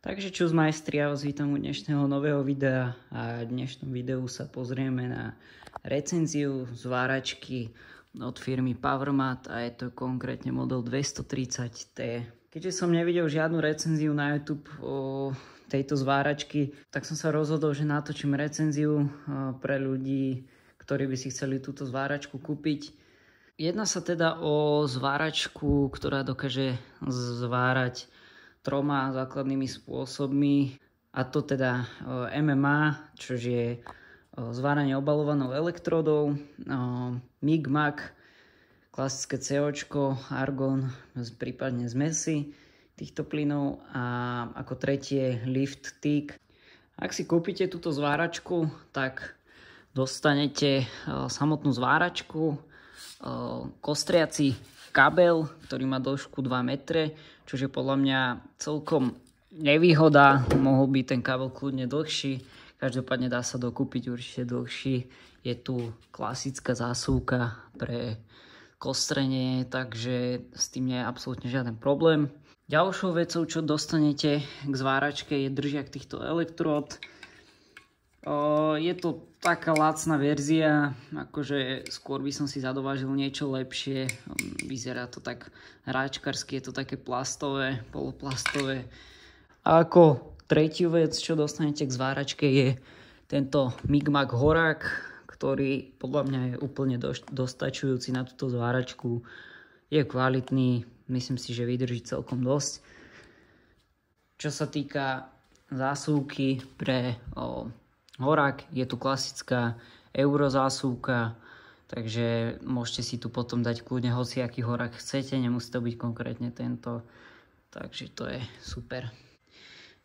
Takže čus majstri, ja vás vítam u dnešného nového videa a v dnešnom videu sa pozrieme na recenziu zváračky od firmy Powermat a je to konkrétne model 230T. Keďže som nevidel žiadnu recenziu na YouTube o tejto zváračky, tak som sa rozhodol, že natočím recenziu pre ľudí, ktorí by si chceli túto zváračku kúpiť. Jedná sa teda o zváračku, ktorá dokáže zvárať 3 základnými spôsobmi, a to teda MMA, čo je zváranie obalovanou elektródou, MIG-MAG, klasické COčko, argon, prípadne zmesi týchto plynov a ako tretie lift TIG. Ak si kúpite túto zváračku, tak dostanete samotnú zváračku, kostriaci kabel, ktorý má dĺžku 2 metre, čo je podľa mňa celkom nevýhoda, mohol byť ten kabel kľudne dlhší, každopádne dá sa dokúpiť určite dlhší. Je tu klasická zásuvka pre kostrenie, takže s tým nie je absolútne žiaden problém. Ďalšou vecou, čo dostanete k zváračke, je držiak týchto elektród. Je to taká lacná verzia, akože skôr by som si zadovážil niečo lepšie. Vyzerá to tak hráčkarsky, je to také plastové, poloplastové. A ako tretiu vec, čo dostanete k zváračke, je tento MIG-MAG horák, ktorý podľa mňa je úplne dostačujúci na túto zváračku. Je kvalitný, myslím si, že vydrží celkom dosť. Čo sa týka zásuvky pre horák, je tu klasická eurozásuvka, takže môžete si tu potom dať kľudne hociaký horák chcete, nemusí to byť konkrétne tento, takže to je super.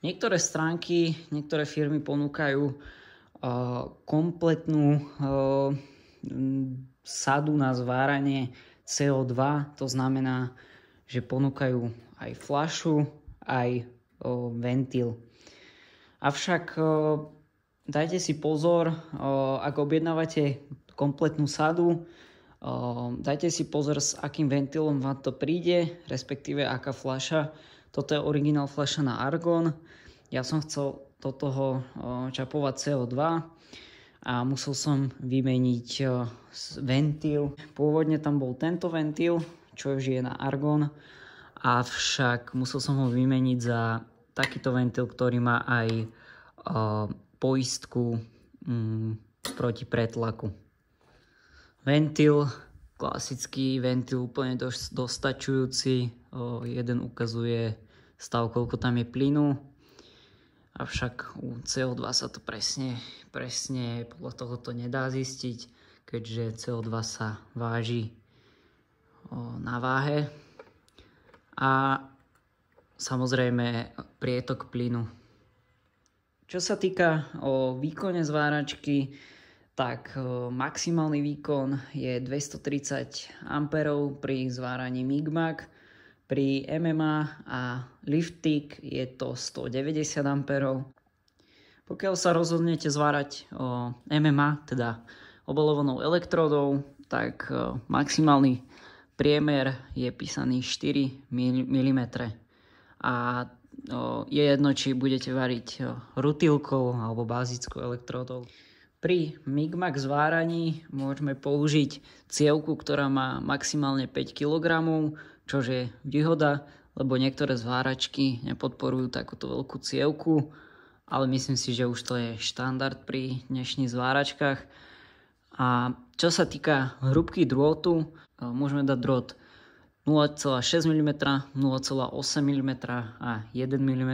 Niektoré stránky, niektoré firmy ponúkajú kompletnú sadu na zváranie CO2, to znamená, že ponúkajú aj fľašu, aj ventil. Avšak dajte si pozor, ak objednávate kompletnú sadu, dajte si pozor, s akým ventilom vám to príde, respektíve aká fľaša. Toto je originál fľaša na argon. Ja som chcel do toho čapovať CO2 a musel som vymeniť ventil. Pôvodne tam bol tento ventil, čo už je na argon, avšak musel som ho vymeniť za takýto ventil, ktorý má aj poistku proti pretlaku. Ventil, klasický ventil, úplne dostačujúci. Jeden ukazuje stav, koľko tam je plynu, avšak u CO2 sa to presne podľa toho to nedá zistiť, keďže CO2 sa váži na váhe. A samozrejme prietok plynu. Čo sa týka o výkone zváračky, tak maximálny výkon je 230 A pri zváraní MIG-MAG, pri MMA a lift TIG je to 190 A. Pokiaľ sa rozhodnete zvárať MMA, teda obalovanou elektródou, tak maximálny priemer je písaný 4 mm. A je jedno, či budete variť rutilkou alebo bazickou elektródou. Pri MIG-MAG zváraní môžeme použiť cievku, ktorá má maximálne 5 kg, čo je výhoda, lebo niektoré zváračky nepodporujú takúto veľkú cievku, ale myslím si, že už to je štandard pri dnešných zváračkách. A čo sa týka hrúbky drôtu, môžeme dať drôt 0,6 mm, 0,8 mm a 1 mm.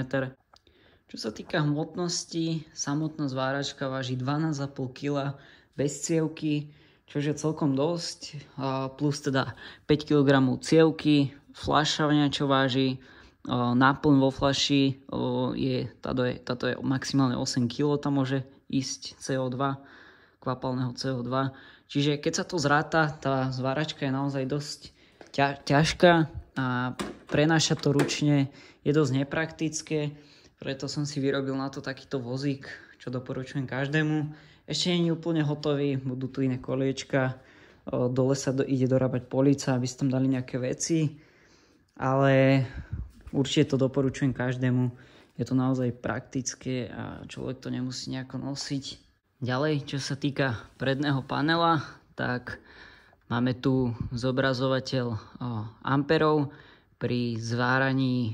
Čo sa týka hmotnosti, samotná zváračka váži 12,5 kg bez cievky, čo je celkom dosť, plus teda 5 kg cievky, fľaša niečo váži, náplň vo fľaši táto je maximálne 8 kg, tam môže ísť CO2, kvapalného CO2. Čiže keď sa to zráta, tá zváračka je naozaj dosť ťažká a prenášať to ručne je dosť nepraktické, preto som si vyrobil na to takýto vozík, čo doporučujem každému. Ešte nie je úplne hotový, budú tu iné koliečka, dole sa ide dorábať polica, aby ste tam dali nejaké veci, ale určite to doporučujem každému. Je to naozaj praktické a človek to nemusí nejako nosiť. Ďalej, čo sa týka predného panela, tak máme tu zobrazovateľ amperov pri zváraní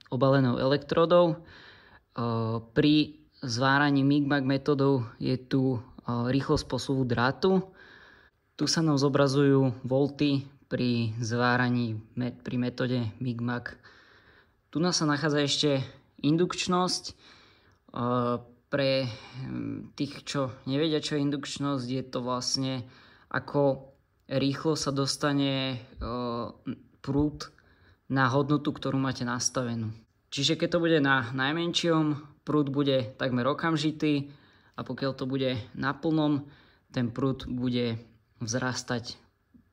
obalenou elektrodou. Pri zváraní MIG-MAG metodou je tu rýchlosť posuvu drátu. Tu sa nám zobrazujú volty pri zváraní pri metóde MIG-MAG. Tu nás sa nachádza ešte indukčnosť. Pre tých, čo nevedia, čo je indukčnosť, je to vlastne ako rýchlo sa dostane prúd na hodnotu, ktorú máte nastavenú. Čiže keď to bude na najmenšom, prúd bude takmer okamžitý a pokiaľ to bude na plnom, ten prúd bude vzrastať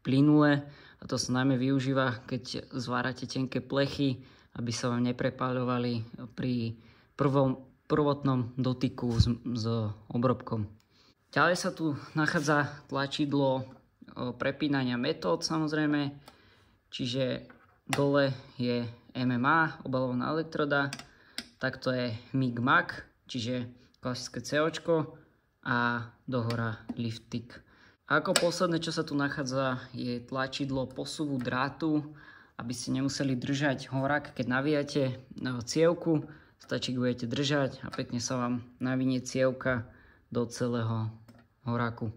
plynule a to sa najmä využíva, keď zvárate tenké plechy, aby sa vám neprepáľovali pri prvotnom dotyku s obrobkom. Ďalej sa tu nachádza tlačidlo prepínania metód samozrejme, čiže dole je MMA, obalovaná elektroda, takto je MIG-MAG, čiže klasické COčko a dohora lift-tick. A ako posledné, čo sa tu nachádza, je tlačidlo posuvu drátu, aby ste nemuseli držať horák, keď navíjate cievku. Stačí, keď budete držať a pekne sa vám navinie cievka do celého horáku.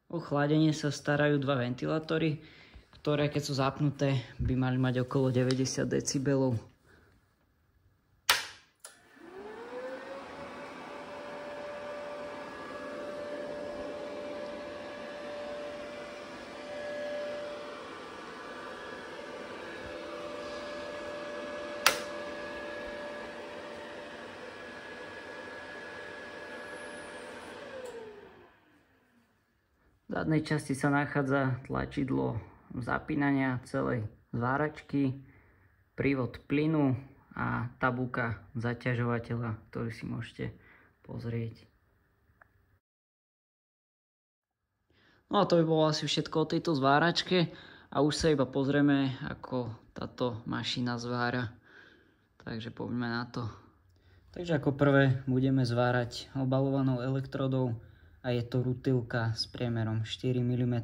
O chladenie sa starajú dva ventilátory, ktoré keď sú zapnuté, by mali mať okolo 90 decibelov. V zadnej časti sa nachádza tlačidlo zapínania celej zváračky, prívod plynu a tabuľka zaťažovateľa, ktorý si môžete pozrieť. No a to by bolo asi všetko o tejto zváračke a už sa iba pozrieme, ako táto mašina zvára. Takže poďme na to. Takže ako prvé budeme zvárať obalovanou elektrodou a je to rutilka s priemerom 4 mm.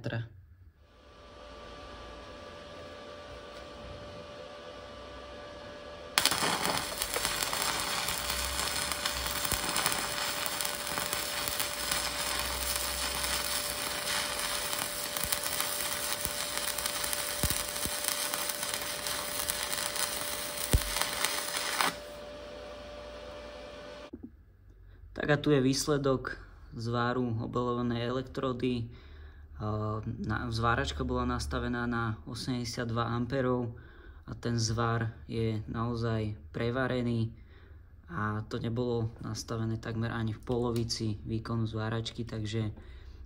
Tak a tu je výsledok zváru obalovanej elektrody. Zváračka bola nastavená na 82 A a ten zvár je naozaj prevarený a to nebolo nastavené takmer ani v polovici výkonu zváračky, takže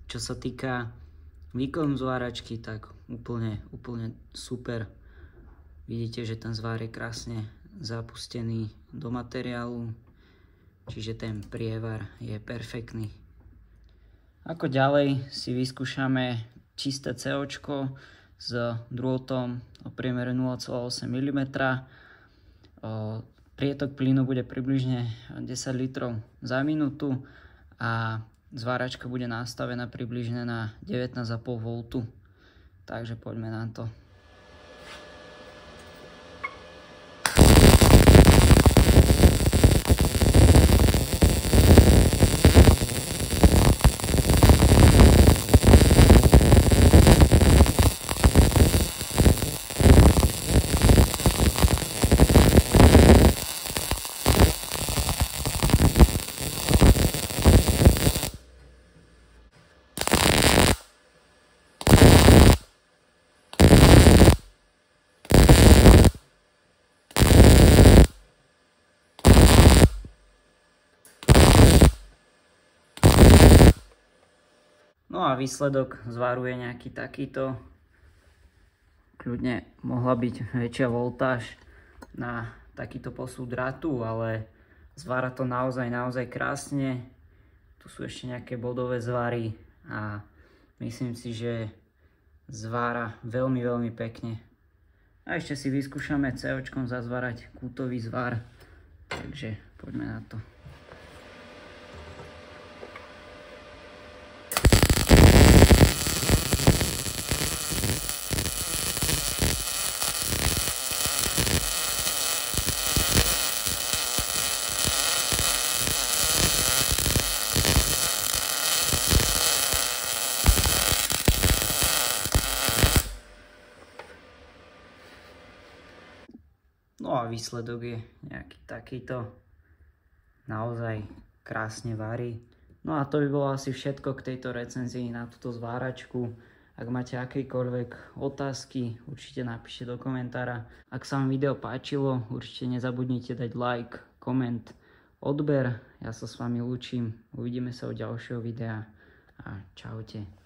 čo sa týka výkonu zváračky, tak úplne super. Vidíte, že ten zvár je krásne zapustený do materiálu, čiže ten prievar je perfektný. Ako ďalej si vyskúšame čisté COčko s drôtom o priemere 0,8 mm. Prietok plynu bude približne 10 litrov za minútu a zváračka bude nastavená približne na 19,5 V. Takže poďme na to. No a výsledok zváru je nejaký takýto. Kľudne mohla byť väčšia voltáž na takýto posun drátu, ale zvára to naozaj krásne. Tu sú ešte nejaké bodové zvary a myslím si, že zvára veľmi pekne. A ešte si vyskúšame COčkom zazvárať kútový zvár. Takže poďme na to. No a výsledok je nejaký takýto. Naozaj krásne varí. No a to by bolo asi všetko k tejto recenzii na túto zváračku. Ak máte akékoľvek otázky, určite napíšte do komentára. Ak sa vám video páčilo, určite nezabudnite dať like, koment, odber. Ja sa s vami lúčim. Uvidíme sa u ďalšieho videa a čaute.